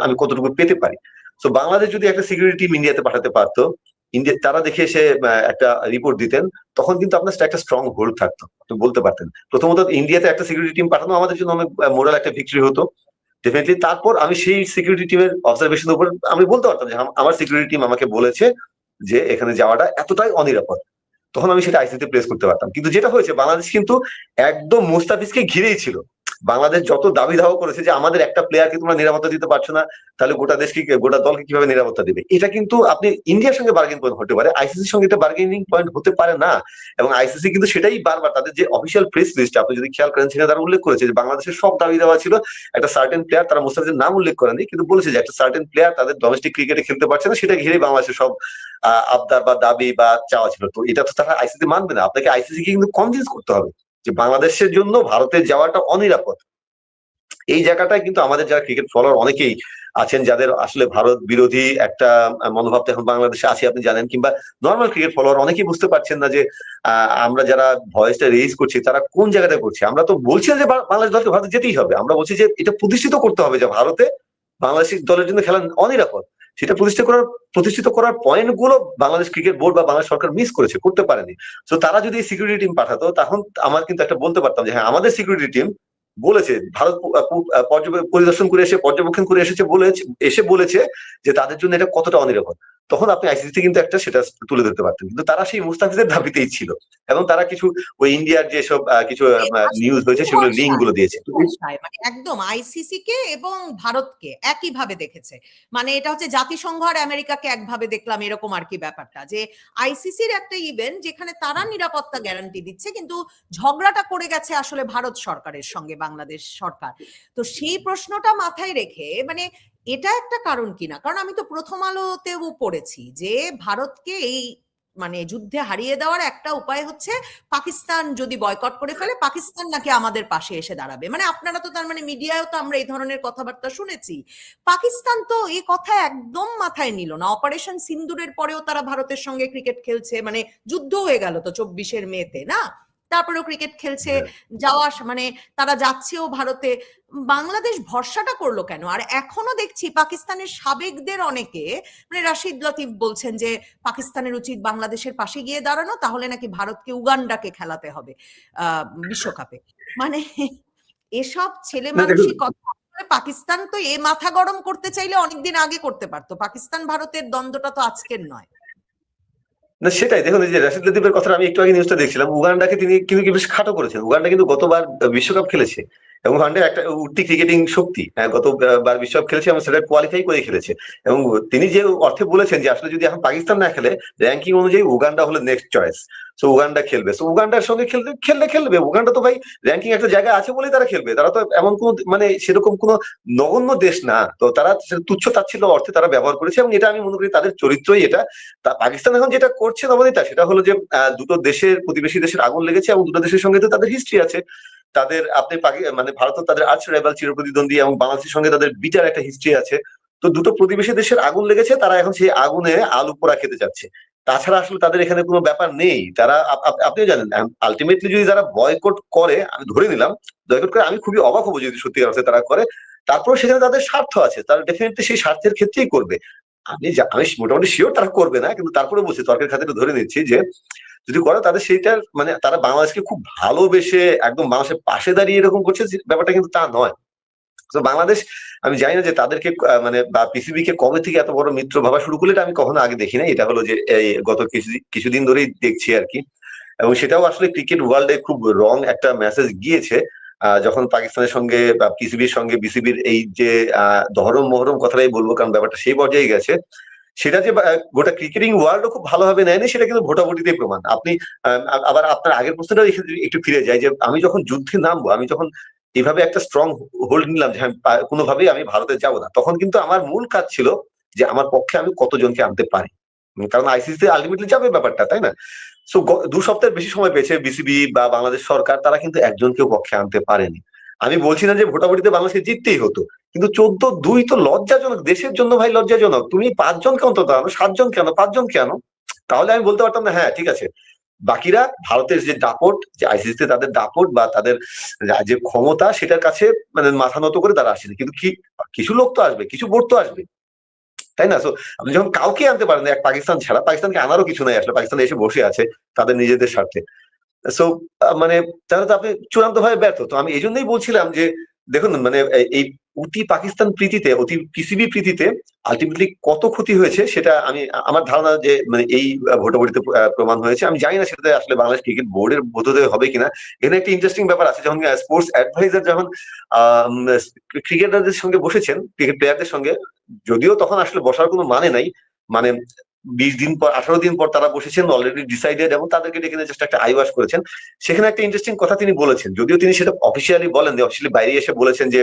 S1: আমি কতটুকু পেতে পারি। তো বাংলাদেশ যদি একটা সিকিউরিটি টিম ইন্ডিয়াতে পাঠাতে পারতো, ইন্ডিয়া তারা দেখে এসে একটা রিপোর্ট দিতেন, তখন কিন্তু আপনার একটা স্ট্রং হোল্ড থাকতো, আপনি বলতে পারতেন। প্রথমত ইন্ডিয়াতে একটা সিকিউরিটি টিম পাঠানো আমাদের জন্য অনেক মোরাল একটা ভিক্টরি হতো ডেফিনেটলি। তারপর আমি সেই সিকিউরিটি টিমের অবজারভেশনের উপর আমি বলতে পারতাম যে আমার সিকিউরিটি টিম আমাকে বলেছে যে এখানে যাওয়াটা এতটাই অনিরাপদ, তখন আমি সেটা আইসিসিতে প্লেস করতে পারতাম। কিন্তু যেটা হয়েছে, বাংলাদেশ কিন্তু একদম মুস্তাফিজকে ঘিরেই ছিল। বাংলাদেশ যত দাবি দাওয়া করেছে যে আমাদের একটা প্লেয়ারকে তোমরা নিরাপত্তা দিতে পারছো না, তাহলে গোটা দেশকে, গোটা দলকে কিভাবে নিরাপত্তা দিবে, এটা কিন্তু আপনি ইন্ডিয়ার সঙ্গে বার্গেন পয়েন্ট হতে পারে, আইসিসির সঙ্গে এটা বার্গেনিং পয়েন্ট হতে পারে না। এবং আইসিসি কিন্তু সেটাই বারবার তাদের যে অফিসিয়াল প্রেস লিস্ট আপনি যদি খেয়াল করেন, সেটা তারা উল্লেখ করেছে যে বাংলাদেশের সব দাবি দেওয়া ছিল একটা সার্টেন প্লেয়ার, তারা মুস্তাফিজের নাম উল্লেখ করেনি, কিন্তু বলেছে যে একটা সার্টেন প্লেয়ার তাদের ডোমেস্টিক ক্রিকেটে খেলতে পারছে না, সেটা ঘিরে বাংলাদেশের সব আবদার বা দাবি বা চাওয়া ছিল। তো এটা তো তারা আইসিসি মানবে না, আপনাকে আইসিসি কে কিন্তু কনভিন্স করতে হবে যে বাংলাদেশের জন্য ভারতের যাওয়াটা অনিরাপদ। এই জায়গাটায় কিন্তু আমাদের যারা ক্রিকেট ফলোয়ার অনেকেই আছেন, যাদের আসলে ভারত বিরোধী একটা মনোভাব এখন বাংলাদেশে আছে, আপনি জানেন, কিংবা নর্মাল ক্রিকেট ফলোয়ার অনেকেই বুঝতে পারছেন না যে আমরা যারা ভয়েসটা রেজ করছি তারা কোন জায়গাটা করছি। আমরা তো বলছি না যে বাংলাদেশ দলকে ভারতে যেতেই হবে, আমরা বলছি যে এটা প্রতিষ্ঠিত করতে হবে যে ভারতে বাংলাদেশ দলের জন্য খেলা অনিরাপদ। সেটা প্রতিষ্ঠিত করার পয়েন্ট গুলো বাংলাদেশ ক্রিকেট বোর্ড বা বাংলাদেশ সরকার মিস করেছে, করতে পারেনি। তো তারা যদি সিকিউরিটি টিম পাঠাতো, তখন আমার কিন্তু একটা বলতে পারতাম যে হ্যাঁ, আমাদের সিকিউরিটি টিম বলেছে, ভারত পরিদর্শন করে এসে, পর্যবেক্ষণ করে এসে বলেছে যে তাদের জন্য এটা কতটা অনিরাপদ। তখন আপনি আইসিসিতে কিন্তু একটা সেটা তুলে ধরতে পারতেন। কিন্তু তারা সেই মুস্তাফিজের দাবিতেই ছিল, এবং তারা কিছু ওই ইন্ডিয়ার যেসব কিছু নিউজ হয়েছে সেগুলো লিঙ্ক গুলো দিয়েছে।
S2: মানে একদম আইসিসি কে এবং ভারতকে একইভাবে দেখেছে। মানে এটা হচ্ছে জাতিসংঘ আর আমেরিকাকে একভাবে দেখলাম, এরকম আর কি ব্যাপারটা, যে আইসিসির একটা ইভেন্ট যেখানে তারা নিরাপত্তা গ্যারান্টি দিচ্ছে, কিন্তু ঝগড়াটা করে গেছে আসলে ভারত সরকারের সঙ্গে বাংলাদেশ সরকার। তো সেই প্রশ্নটা মাথায় রেখে, মানে এটা একটা কারণ কিনা, কারণ আমি তো প্রথম আলোতেও পড়েছি যে ভারতকে এই মানে যুদ্ধে হারিয়ে দেওয়ার একটা উপায় হচ্ছে পাকিস্তান যদি বয়কট করে ফেলে, পাকিস্তান নাকি আমাদের পাশে এসে দাঁড়াবে। মানে আপনারা তো তার মানে মিডিয়ায়ও তো আমরা এই ধরনের কথাবার্তা শুনেছি। পাকিস্তান তো এই কথা একদম মাথায় নিল না। অপারেশন সিন্দুরের পরেও তারা ভারতের সঙ্গে ক্রিকেট খেলছে, মানে যুদ্ধ হয়ে গেল তো 24 মেতে, না? তারপরেও ক্রিকেট খেলছে, যাওয়া মানে তারা যাচ্ছেও ভারতে। বাংলাদেশ ভরসাটা করলো কেন? আর এখনো দেখছি পাকিস্তানের সাবেকদের অনেকে, মানে রাশিদ লতিফ বলছেন যে পাকিস্তানের উচিত বাংলাদেশের পাশে গিয়ে দাঁড়ানো, তাহলে নাকি ভারতকে উগান্ডাকে খেলাতে হবে বিশ্বকাপে। মানে এসব ছেলে মানুষই কথা। পাকিস্তান তো এ মাথা গরম করতে চাইলে অনেকদিন আগে করতে পারতো। পাকিস্তান ভারতের দ্বন্দ্বটা তো আজকের নয়।
S1: না, সেটাই দেখুন, এই যে রাশিদ লতিফের কথা আমি একটু আগে নিউজটা দেখছিলাম, উগান্ডাকে তিনি কিন্তু বেশ খাটো করেছেন। উগান্ডা কিন্তু গতবার বিশ্বকাপ খেলেছে, এবং উগান্ডা একটা উঠতি ক্রিকেটিং শক্তি, গতবার বিশ্বকাপ খেলেছে এবং সেটা কোয়ালিফাই করে খেলেছে। এবং তিনি যে অর্থে বলেছেন যে আসলে যদি এখন পাকিস্তান না খেলে, র্যাঙ্কিং অনুযায়ী উগান্ডা হলো নেক্সট চয়েস, সো উগান্ডা খেলবে। সো উগান্ডার সঙ্গে খেলবে। উগান্ডা তো ভাই র্যাঙ্কিং একটা জায়গায় আছে বলেই তারা খেলবে। তারা তো এমন কোন মানে সেরকম কোন নগণ্য দেশ না, তো তারা তুচ্ছ তাচ্ছিল্য অর্থে তারা ব্যবহার করেছে, এবং এটা আমি মনে করি তাদের চরিত্রই এটা। তা পাকিস্তান এখন যেটা করছে নবনীতা, সেটা হলো যে দুটো দেশের, প্রতিবেশী দেশের আগুন লেগেছে, এবং দুটো দেশের সঙ্গে তো তাদের হিস্ট্রি আছে। তাদের আপনি মানে ভারত তাদের আর্চ রাইভাল, চিরপ্রতিদ্বন্দ্বী, এবং বাংলাদেশের সঙ্গে তাদের বিটার একটা হিস্ট্রি আছে। তো দুটো প্রতিবেশী দেশের আগুন লেগেছে, তারা এখন সেই আগুনে আলু পোড়া খেতে যাচ্ছে। তাছাড়া আসলে তাদের এখানে কোনো ব্যাপার নেই। তারা আপনিও জানেন আল্টিমেটলি যদি যারা বয়কট করে, আমি ধরে নিলাম বয়কট করে, আমি খুবই অবাক হবো যদি সত্যিকার অর্থে তারা করে। তারপর সেখানে তাদের স্বার্থ আছে, তারা ডেফিনেটলি সেই স্বার্থের ক্ষেত্রেই করবে। আমি মোটামুটি শিওর তারা করবে না, কিন্তু তারপরে বলছি তর্কের খাতিরে ধরে নিচ্ছি যে যদি করে তাদের সেইটার মানে তারা বাংলাদেশকে খুব ভালোবেসে একদম বাংলাদেশের পাশে দাঁড়িয়ে এরকম করছে, ব্যাপারটা কিন্তু তা নয়। তো বাংলাদেশ, আমি জানি না যে তাদেরকে মানে বা পিসিবি কে কবে থেকে এত বড় মিত্র ভাবা শুরু করলে, এটা আমি কখনো আগে দেখি না। এটা হলো যে এই গত কিছুদিন ধরেই দেখছি আর কি। এবং সেটাও আসলে ক্রিকেট ওয়ার্ল্ডে খুব রং একটা মেসেজ গিয়েছে যখন পাকিস্তানের সঙ্গে বা পিসিবির সঙ্গে বিসিবির এই যে দহরম মহরম কথাটাই বলবো, কারণ ব্যাপারটা সেই পর্যায়ে গেছে। সেটা যে গোটা ক্রিকেটিং ওয়ার্ল্ডও খুব ভালোভাবে নেয়নি, সেটা কিন্তু ভোটাভুটিতেই প্রমাণ। আপনি আবার আপনার আগের প্রশ্নটা একটু ফিরে যায়, যে আমি যখন যুদ্ধে নামবো, আমি যখন এইভাবে একটা স্ট্রং হোল্ড নিলাম যে কোনোভাবেই আমি ভারতে যাব না, তখন কিন্তু আমার মূল কাজ ছিল যে আমার পক্ষে আমি কতজনকে আনতে পারি। কারণ আইসিসিতে আলটিমেটলি যাবে ব্যাপারটা, তাই না? সো 2 সপ্তাহের বেশি সময় পেয়েছে বিসিবি বা বাংলাদেশ সরকার, তারা কিন্তু একজনকেও পক্ষে আনতে পারেনি। আমি বলছি না যে ভোটাভুটিতে বাংলাদেশকে জিততেই হতো, কিন্তু 14-2 তো লজ্জাজনক, দেশের জন্য ভাই লজ্জাজনক। তুমি 5জনকে অন্তত আনো, 7জন কেন, 5জনকে আনো, তাহলে আমি বলতে পারতাম না হ্যাঁ ঠিক আছে। বাকিরা ভারতের যে দাপট, যে আইসিসিতে তাদের দাপট বা তাদের যে ক্ষমতা, সেটার কাছে মানে মাথা নত করে তারা আসেনি। কিন্তু কি কিছু লোক তো আসবে, কিছু বোর্ড তো আসবে, তাই না? সো আপনি যখন কাউকে আনতে পারেন এক পাকিস্তান ছাড়া, পাকিস্তানকে আনারও কিছু নাই আসলে, পাকিস্তান এসে বসে আছে তাদের নিজেদের স্বার্থে। সো মানে তাহলে তো আপনি চূড়ান্ত ভাবে ব্যর্থ। তো আমি এই জন্যই বলছিলাম যে দেখুন মানে এই অতি পাকিস্তান প্রীতিতে, অতি পিসিবি প্রীতিতে আলটিমেটলি কত ক্ষতি হয়েছে, সেটা আমি আমার ধারণা যে মানে এই ভোটাভুটিতে প্রমাণ হয়েছে। আমি জানি না সেটাতে আসলে বাংলাদেশ ক্রিকেট বোর্ডের বোধোদয় হবে কিনা। এখানে একটা ইন্টারেস্টিং ব্যাপার আছে, যখন স্পোর্টস অ্যাডভাইজার যখন ক্রিকেটারদের সঙ্গে বসেছেন, ক্রিকেট প্লেয়ারদের সঙ্গে, যদিও তখন আসলে বসার কোনো মানে নাই, মানে 20 দিন পর, 18 দিন পর তারা বসেছেন, অলরেডি ডিসাইডেড, এবং তাদেরকে ডেকে জাস্ট একটা আইওয়াশ করেছেন। সেখানে একটা ইন্টারেস্টিং কথা তিনি বলেছেন, যদিও তিনি সেটা অফিসিয়ালি বলেন, অফিসিয়ালি বাইরে এসে বলেছেন যে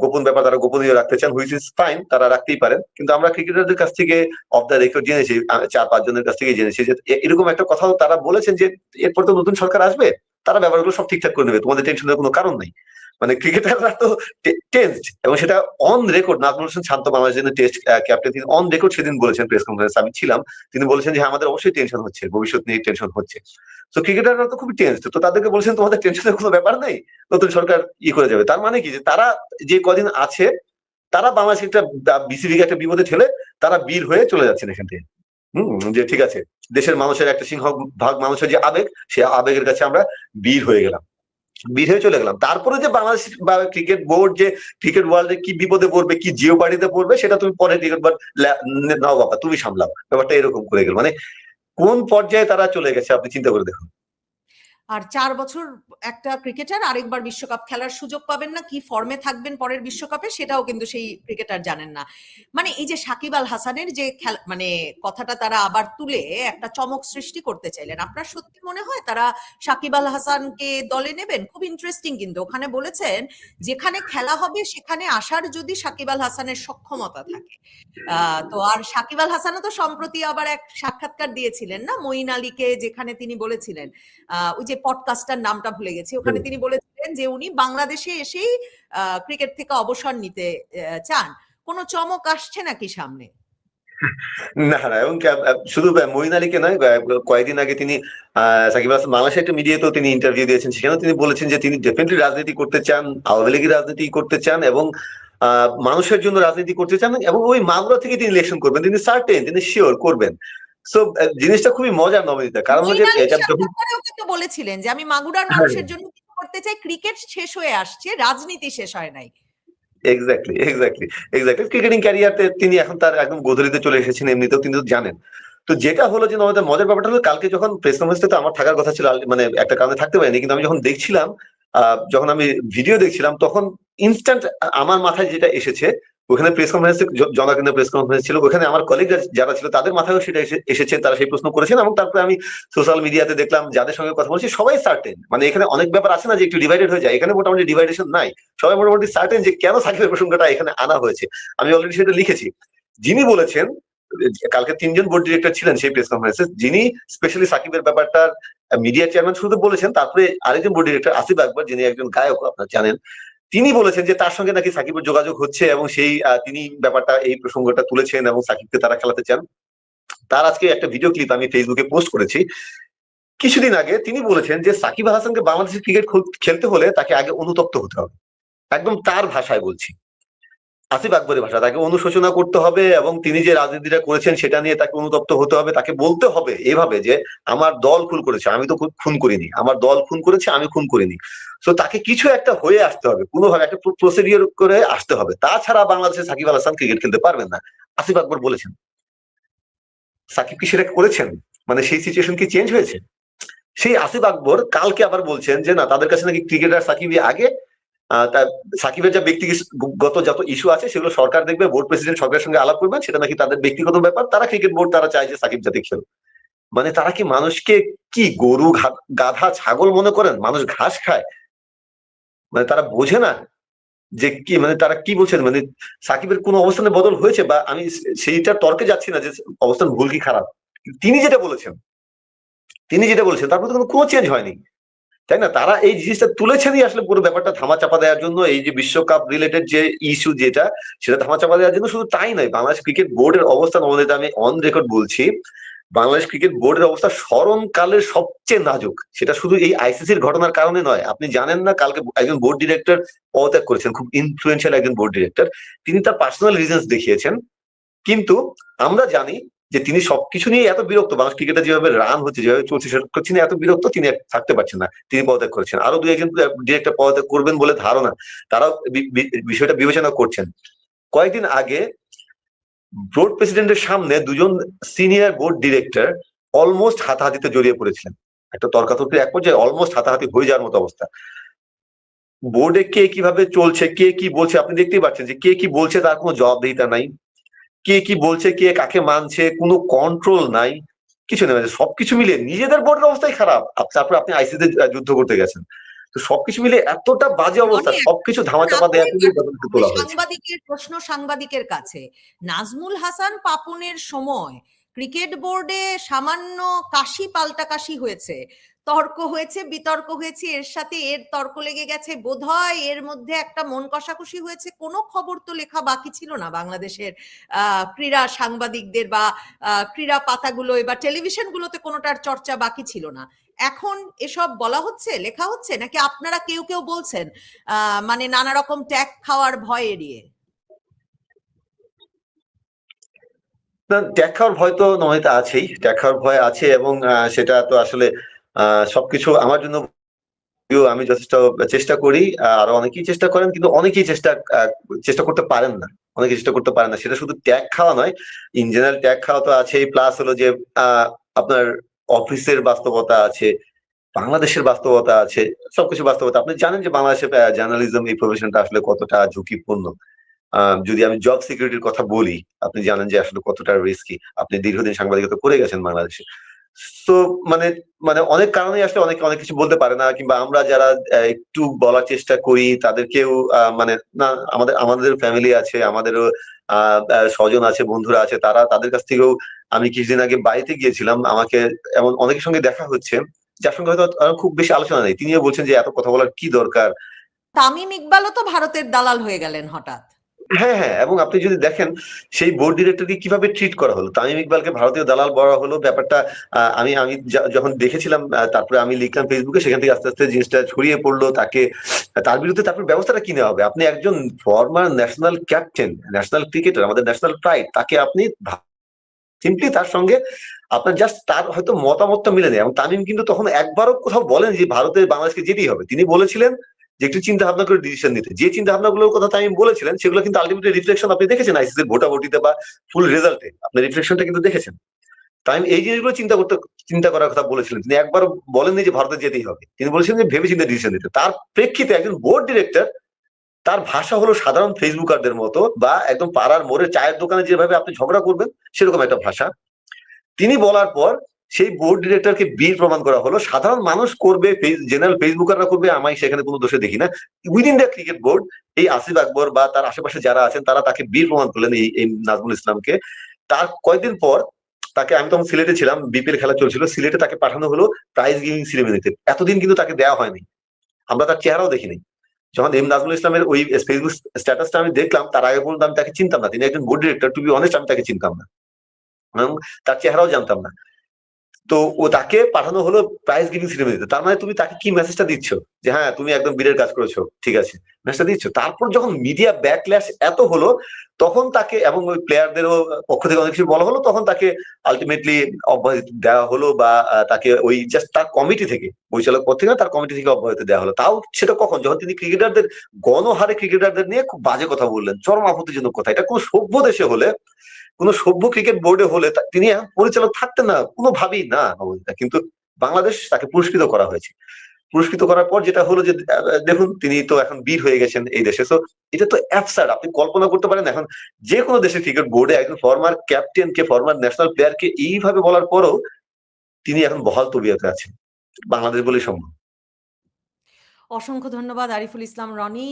S1: গোপন ব্যাপার তারা গোপনীয় রাখতে চান, হুইচ ইজ ফাইন, তারা রাখতেই পারেন। কিন্তু আমরা ক্রিকেটারদের কাছ থেকে অফ দ্য রেকর্ড জেনেছি, 4-5 জনের কাছ থেকে জেনেছি যে এরকম একটা কথাও তারা বলেছেন যে এরপর তো নতুন সরকার আসবে, তারা ব্যাপারগুলো সব ঠিকঠাক করে নেবে, তোমাদের টেনশনের কোনো কারণ নাই। মানে ক্রিকেটাররা তো টেন্সড, এবং সেটা অন রেকর্ড। নাজমুল হোসেন শান্ত, বাংলাদেশের টেস্ট ক্যাপ্টেন, তিনি অন রেকর্ড সেদিন বলেছেন প্রেস কনফারেন্স, আমি ছিলাম, তিনি বলেছেন যে আমাদের অবশ্যই টেনশন হচ্ছে, ভবিষ্যৎ নিয়ে টেনশন হচ্ছে। তো ক্রিকেটাররা তো খুবই টেন্সড, তো তাদেরকে বলছেন তোমাদের টেনশনের কোনো ব্যাপার নেই, নতুন সরকার করে যাবে। তার মানে কি, যে তারা যে কদিন আছে, তারা বাংলাদেশ একটা বিসিবিকে একটা বিপদে ঠেলে তারা বীর হয়ে চলে যাচ্ছেন এখান থেকে। যে ঠিক আছে, দেশের মানুষের একটা সিংহভাগ মানুষের যে আবেগ, সে আবেগের কাছে আমরা বীর হয়ে গেলাম, বীর হয়ে চলে গেলাম। তারপরে যে বাংলাদেশ বা ক্রিকেট বোর্ড যে ক্রিকেট ওয়ার্ল্ডে কি বিপদে পড়বে, কি জিও পার্টিতে পড়বে, সেটা তুমি পরে ক্রিকেট বোর্ড নাও বাবা, তুমি সামলাও। ব্যাপারটা এরকম করে গেল, মানে কোন পর্যায়ে তারা চলে গেছে আপনি চিন্তা করে দেখুন।
S2: আর 4 বছর একটা ক্রিকেটার আরেকবার বিশ্বকাপ খেলার সুযোগ পাবেন না, কি ফর্মে থাকবেন পরের বিশ্বকাপে সেটাও কিন্তু সেই ক্রিকেটার জানেন না। মানে এই যে সাকিব আল হাসানের যে খেলা, মানে কথাটা তারা আবার তুলে একটা চমক সৃষ্টি করতে চাইলেন, আপনার সত্যি মনে হয় তারা সাকিব আল হাসানকে দলে নেবেন? খুব ইন্টারেস্টিং, কিন্তু ওখানে বলেছেন যেখানে খেলা হবে সেখানে আসার যদি সাকিব আল হাসানের সক্ষমতা থাকে। তো আর সাকিব আল হাসানও তো সম্প্রতি আবার এক সাক্ষাৎকার দিয়েছিলেন না মঈন আলীকে, যেখানে তিনি বলেছিলেন, ওই যে পডকাস্টার নামটা ভুলে গেছি, ওখানে তিনি বলেছিলেন যে উনি বাংলাদেশে এসেই ক্রিকেট থেকে অবসর নিতে চান। কোনো চমক আসছে নাকি সামনে?
S1: না না, এবং শুধু মঈন আলীকে নয়, কয়েকদিন আগে তিনি সাকিব আল হাসান বাংলাদেশের একটা মিডিয়াতেও তিনি ইন্টারভিউ দিয়েছেন, সেখানেও তিনি বলেছেন যে তিনি ডেফিনেটলি রাজনীতি করতে চান, আওয়ামী লীগের রাজনীতি করতে চান, এবং মানুষের জন্য রাজনীতি করতে চান, এবং ওই মাগুরা থেকে তিনি ইলেকশন করবেন, তিনি সার্টেন, তিনি শিওর করবেন। সো জিনিসটা খুবই মজার নবনীতা, কারণ হচ্ছে
S2: সাক্ষাৎকারেও কিন্তু বলেছিলেন যে আমি মাগুরার মানুষের জন্য কিছু করতে চাই, ক্রিকেট শেষ হয়ে আসছে, রাজনীতি শেষ হয় নাই।
S1: এক্স্যাক্টলি এক্স্যাক্টলি এক্স্যাক্টলি ক্রিকেটিং ক্যারিয়ারতে তিনি এখন তার একদম গোধূলিতে চলে এসেছেন, এমনিতেও তিনি তো জানেন। তো যেটা হলো যে আমাদের মজার ব্যাপারটা হলো, কালকে যখন প্রেস কনফারেন্সে তো আমার থাকার কথা ছিল, মানে একটা কারণে থাকতে পারিনি, কিন্তু আমি যখন দেখছিলাম, যখন আমি ভিডিও দেখছিলাম, তখন ইনস্ট্যান্ট আমার মাথায় যেটা এসেছে, ওখানে প্রেস কনফারেন্সে জনকেন্দ্র প্রেস কনফারেন্স ছিল, ওখানে আমার কলিগ যারা ছিল তাদের মাথায়ও সেটা এসেছে, তারা সেই প্রশ্ন করেছেন। এবং তারপরে আমি সোশ্যাল মিডিয়াতে দেখলাম যাদের সঙ্গে কথা বলছি সবাই সার্টেন, মানে এখানে অনেক ব্যাপার আছে না যে একটু ডিভাইডেড হয়ে যায়, এখানে মোটামুটি ডিভাইডেশন নাই, সবাই মোটামুটি সার্টেন যে কেন সাকিবের প্রসঙ্গটা এখানে আনা হয়েছে। আমি অলরেডি সেটা লিখেছি। যিনি বলেছেন, কালকে 3জন বোর্ড ডিরেক্টর ছিলেন সেই প্রেস কনফারেন্সে, যিনি স্পেশালি সাকিবের ব্যাপারটা মিডিয়া চেয়ারম্যান শুরুতে বলেছেন, তারপরে আরেকজন বোর্ড ডিরেক্টর আসিফ আকবর, যিনি একজন গায়ক আপনারা জানেন, তিনি বলেছেন যে তার সঙ্গে নাকি সাকিবের যোগাযোগ হচ্ছে, এবং সেই তিনি ব্যাপারটা এই প্রসঙ্গটা তুলেছেন এবং সাকিবকে তারা খেলাতে চান। তার আজকে একটা ভিডিও ক্লিপ আমি ফেসবুকে পোস্ট করেছি। কিছুদিন আগে তিনি বলেছেন যে সাকিব আল হাসানকে বাংলাদেশের ক্রিকেট খেলতে হলে তাকে আগে অনুতপ্ত হতে হবে। একদম তার ভাষায় বলছি, আসিফ আকবরের ভাষা, তাকে অনুশোচনা করতে হবে এবং তিনি যে রাজনীতিটা করেছেন সেটা নিয়ে তাকে অনুতপ্ত হতে হবে। তাকে বলতে হবে এভাবে যে আমার দল খুন করেছে, আমি তো খুন করিনি, আমার দল খুন করেছে, আমি খুন করিনি। তো তাকে কিছু একটা হয়ে আসতে হবে, কোনোভাবে একটা প্রসিডিওর করে আসতে হবে, তাছাড়া বাংলাদেশে সাকিব আল হাসান ক্রিকেট খেলতে পারবেন না। আসিফ আকবর বলেছেন। সাকিব কি সেটা করেছেন? মানে সেই সিচুয়েশন কি চেঞ্জ হয়েছে? সেই আসিফ আকবর কালকে আবার বলছেন যে না, তাদের কাছে নাকি ক্রিকেটার সাকিবই আগে। সাকিবের যা ব্যক্তিগত যত ইস্যু আছে সেগুলো সরকার দেখবে, বোর্ড প্রেসিডেন্ট সরকারের সঙ্গে আলাপ করবেন, সেটা নাকি তাদের ব্যক্তিগত ব্যাপার। তারা ক্রিকেট বোর্ড তারা চায় যে সাকিব যাতে খেল। মানে তারা কি মানুষকে কি গরু, গাধা, ছাগল মনে করেন? মানুষ ঘাস খায়? মানে তারা বোঝে না যে কি, মানে তারা কি বলছেন? মানে সাকিবের কোন অবস্থানে বদল হয়েছে? বা আমি সেইটা তর্কে যাচ্ছি না যে অবস্থান ভুল কি খারাপ, তিনি যেটা বলেছেন, তারপর তো কোনো চেঞ্জ হয়নি, তাই না? তারা এই জিনিসটা তুলেছেনই আসলে পুরো ব্যাপারটা ধামাচাপা দেওয়ার জন্য, এই যে বিশ্বকাপ রিলেটেড যে ইস্যু যেটা, সেটা ধামাচাপা দেওয়ার জন্য। শুধু তাই নয়, বাংলাদেশ ক্রিকেট বোর্ডের অবস্থা নবনীতা, আমি অন রেকর্ড বলছি, বাংলাদেশ ক্রিকেট বোর্ডের অবস্থা স্মরণকালের সবচেয়ে নাজুক। সেটা শুধু এই আইসিসির ঘটনার কারণে নয়। আপনি জানেন না, কালকে একজন বোর্ড ডিরেক্টর পদত্যাগ করেছেন, খুব ইনফ্লুয়েন্সিয়াল একজন বোর্ড ডিরেক্টর। তিনি তার পার্সোনাল রিজনস দেখিয়েছেন, কিন্তু আমরা জানি যে তিনি সবকিছু নিয়ে এত বিরক্ত, বাংলাদেশ ক্রিকেটে যেভাবে রান হচ্ছে, যেভাবে চলছে, সেটা তিনি এত বিরক্ত, তিনি থাকতে পারছেন না, তিনি পদত্যাগ করেছেন। আরো দুই একজন ডিরেক্টর পদত্যাগ করবেন বলে ধারণা, তারাও বিষয়টা বিবেচনা করছেন। কয়েকদিন আগে বোর্ড প্রেসিডেন্টের সামনে দুজন সিনিয়র বোর্ড ডিরেক্টর অলমোস্ট হাতাহাতিতে জড়িয়ে পড়েছিলেন। একটা তর্কাতর্কির এক পর্যায়ে অলমোস্ট হাতাহাতি হয়ে যাওয়ার মতো অবস্থা। বোর্ডে কে কিভাবে চলছে, কে কি বলছে, আপনি দেখতেই পাচ্ছেন যে কে কি বলছে তার কোনো জবাবদিহিতা নাই। কে কি বলছে, কে কাকে মানছে, কোনো কন্ট্রোল নাই, কিছু নেই। মানে সবকিছু মিলে নিজেদের বোর্ডের অবস্থাই খারাপ। তারপরে আপনি আইসিসিতে যুদ্ধ করতে গেছেন। তো সবকিছু মিলে এতটা বাজে অবস্থা,
S2: রনি,
S1: সবকিছু ধামাচাপা
S2: এখন
S1: দেওয়ার জন্য
S2: এখন
S1: তোলা হয়েছে।
S2: সাংবাদিকের প্রশ্ন সাংবাদিকের কাছে, নাজমুল হাসান পাপনের সময় ক্রিকেট বোর্ডে সামান্য কাশি পাল্টা কাশি হয়েছে, তর্ক হয়েছে, বিতর্ক হয়েছে, এর সাথে এর তর্ক লেগে গেছে, বোধহয় এর মধ্যে একটা মন কষাকষি হয়েছে, কোনো খবর তো লেখা বাকি ছিল না বাংলাদেশের ক্রীড়া সাংবাদিকদের, বা ক্রীড়া পাতাগুলোয় বা টেলিভিশনগুলোতে কোনোটার চর্চা বাকি ছিল না। এখন এসব বলা হচ্ছে, লেখা হচ্ছে, নাকি আপনারা কেউ কেউ বলছেন মানে নানা রকম ট্যাগ খাওয়ার ভয় এড়িয়ে?
S1: না, ট্যাগ খাওয়ার ভয় তো নয়তো আছেই, ট্যাগ খাওয়ার ভয় আছে। এবং সেটা তো আসলে সবকিছু আমার জন্য, আমি যথেষ্ট চেষ্টা করি, আরো অনেকেই চেষ্টা করেন, কিন্তু অনেকেই চেষ্টা করতে পারেন না। অনেকে চেষ্টা করতে পারেন না। সেটা শুধু ট্যাগ খাওয়া নয়, ইন জেনারেল ট্যাগ খাওয়া তো আছেই, প্লাস হলো যে আপনার অফিসের বাস্তবতা আছে, বাংলাদেশের বাস্তবতা আছে, সবকিছু বাস্তবতা। আপনি জানেন যে বাংলাদেশের জার্নালিজম এই প্রফেশনটা আসলে কতটা ঝুঁকিপূর্ণ। যদি আমি জব সিকিউরিটির কথা বলি, আপনি জানেন যে আসলে কতটা রিস্কি। আপনি দীর্ঘদিন সাংবাদিকতা করে গেছেন বাংলাদেশে। তো মানে মানে অনেক কারণে আসলে অনেকে অনেক কিছু বলতে পারে না, কিংবা আমরা যারা একটু বলার চেষ্টা করি তাদেরকেও মানে না, আমাদের আমাদের ফ্যামিলি আছে, আমাদেরও স্বজন আছে, বন্ধুরা আছে, তাদের কাছ থেকেও। আমি কিছুদিন আগে বাড়িতে গিয়েছিলাম, আমাকে এমন অনেকের সঙ্গে দেখা হচ্ছে যার সঙ্গে হয়তো খুব বেশি আলোচনা নেই, তিনিও বলছেন যে এত কথা বলার কি দরকার।
S2: তামিম ইকবালও তো ভারতের দালাল হয়ে গেলেন হঠাৎ।
S1: হ্যাঁ, হ্যাঁ, এবং আপনি যদি দেখেন সেই বোর্ড ডিরেক্টরকে কিভাবে ট্রিট করা হলো, তামিম ইকবালকে ভারতীয় দালাল বলা হলো, ব্যাপারটা আমি আমি যখন দেখেছিলাম, তারপরে আমি লিখলাম ফেসবুকে, সেখান থেকে আস্তে আস্তে জিনিসটা ছড়িয়ে পড়লো। তার বিরুদ্ধে তারপর ব্যবস্থাটা কি নেওয়া হবে? আপনি একজন former national captain, national cricketer, আমাদের ন্যাশনাল প্রাইড, তাকে আপনি সিম্পলি তার সঙ্গে আপনার জাস্ট তার হয়তো মতামতটা মিলে নেই। এবং তামিম কিন্তু তখন একবারও কোথাও বলেন যে ভারতের বাংলাদেশকে যেতেই হবে। তিনি বলেছিলেন যে একটু চিন্তা ভাবনা করে ডিসিশন নিতে। যে চিন্তা ভাবনাগুলোর কথা তামিম বলেছিলেন সেগুলো কিন্তু আলটিমেটলি রিফ্লেকশন আপনি দেখেছেন আইসিসির ভোটাভুটিতে বা ফুল রেজাল্টে, আপনি রিফ্লেকশনটা কিন্তু দেখেছেন। তামিম এই জিনিসগুলো চিন্তা করার কথা বলেছিলেন। তিনি একবার বলেননি যে ভারতে যেতেই হবে, তিনি বলেছিলেন যে ভেবে চিন্তা ডিসিশন নিতে। তার প্রেক্ষিতে একজন বোর্ড ডিরেক্টর, তার ভাষা হলো সাধারণ ফেসবুকারদের মতো, বা একদম পাড়ার মোড়ে চায়ের দোকানে যেভাবে আপনি ঝগড়া করবেন সেরকম একটা ভাষা তিনি বলার পর সেই বোর্ড ডিরেক্টরকে বীর প্রমাণ করা হলো। সাধারণ মানুষ করবে, জেনারেল ফেসবুকাররা করবে, আমি সেখানে কোনো দোষে দেখি না। উইদিন দ্য ক্রিকেট বোর্ড, এই আসিফ আকবর বা তার আশেপাশে যারা আছেন তারা তাকে বীর প্রমাণ করলেন, এই নাজমুল ইসলামকে। তার কয়েকদিন পর তাকে, আমি তখন সিলেটে ছিলাম, বিপিএল খেলা চলছিল, সিলেটে তাকে পাঠানো হলো প্রাইজ গিভিং সেরেমনিতে। এতদিন কিন্তু তাকে দেওয়া হয়নি, আমরা তার চেহারাও দেখিনি। যখন এম নাজমুল ইসলামের ওই ফেসবুক স্ট্যাটাসটা আমি দেখলাম, তার আগে পর্যন্ত আমি তাকে চিনতাম না। তিনি একজন board director, to be honest আমি তাকে চিনতাম না। এবং তার চেহারাও জানতাম না। তো ও তাকে পাঠানো হলো প্রাইজ গিভিং সেরেমনিতে। তার মানে তুমি তাকে কি মেসেজটা দিচ্ছ যে হ্যাঁ তুমি একদম বীরের কাজ করেছো, ঠিক আছে, মেসেজটা দিচ্ছ। তারপর যখন মিডিয়া ব্যাকল্যাশ এত হলো, তখন তাকে এবং ওই প্লেয়ারদেরও পক্ষ থেকে অনেক কিছু বলা হলো, তখন তাকে আলটিমেটলি অব্যাহতি দেওয়া হলো, বা তাকে ওই জাস্ট তার কমিটি থেকে, পরিচালক পদ থেকে না, তার কমিটি থেকে অব্যাহতি দেওয়া হলো। তাও সেটা কখন? যখন তিনি ক্রিকেটারদের, গণহারে ক্রিকেটারদের নিয়ে খুব বাজে কথা বললেন, চরম আপত্তিজনক কথা। এটা কোনো সভ্য দেশে হলে, কোন সভ্য ক্রিকেট বোর্ডে হলে তিনি এখন পরিচালক থাকতেন না, কোনোভাবেই না নবনীতা। কিন্তু বাংলাদেশ তাকে পুরস্কৃত করা হয়েছে। পুরস্কৃত করার পর যেটা হলো যে দেখুন তিনি তো এখন বীর হয়ে গেছেন এই দেশে। তো এটা তো অ্যাবসার্ড, আপনি কল্পনা করতে পারেন এখন যে কোনো দেশের ক্রিকেট বোর্ডে একজন ফরমার ক্যাপ্টেনকে, ফরমার ন্যাশনাল প্লেয়ারকে এইভাবে বলার পরও তিনি এখন বহাল তবিয়তে আছেন। বাংলাদেশ বলেই সম্ভব।
S2: অসংখ্য ধন্যবাদ আরিফুল ইসলাম রনি।